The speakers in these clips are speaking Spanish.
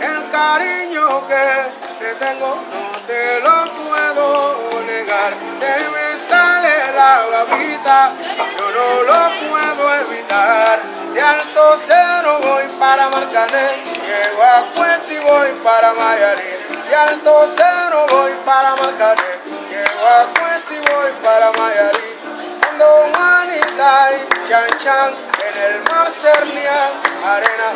El cariño que te tengo no te lo puedo negar. Se me sale la babita, yo no lo puedo evitar. De Alto Cedro voy para Marcané, llego a Cuesta y voy para Mayarín. De Alto Cedro voy para Marcané, llego a Cuesta y voy para Mayarín. Cuando Juanita y Chan Chan en el mar cernían arena,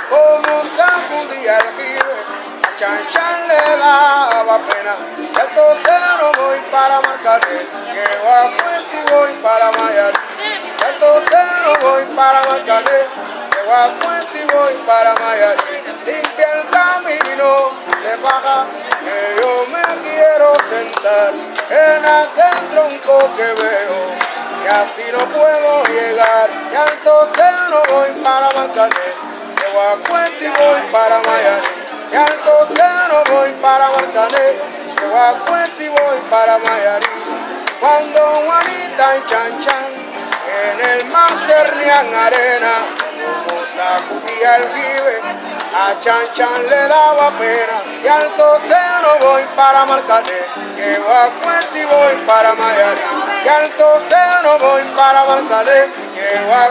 como sacudía el jibe, a Chan Chan le daba pena. De Alto Cedro voy para Marcané, llego a Cuesta y voy para Mayarín. De Alto Cedro voy para Marcané, llego a Cuesta y voy para Mayarín. Limpia el camino de baja, que yo me quiero sentar en aquel tronco que veo, y así no puedo llegar. De Alto Cedro voy para Marcané, llego a Cuesta y voy para Mayarín. De Alto Cedro voy para Marcané, llego a Cuesta y voy para Mayarín. Cuando Juanita y Chan Chan en el mar cernían arena, como sacudía el jibe, a Chan Chan le daba pena. De Alto Cedro voy para Marcané, llego a Cuesta y voy para Mayarín. De Alto Cedro voy para Marcané, llego a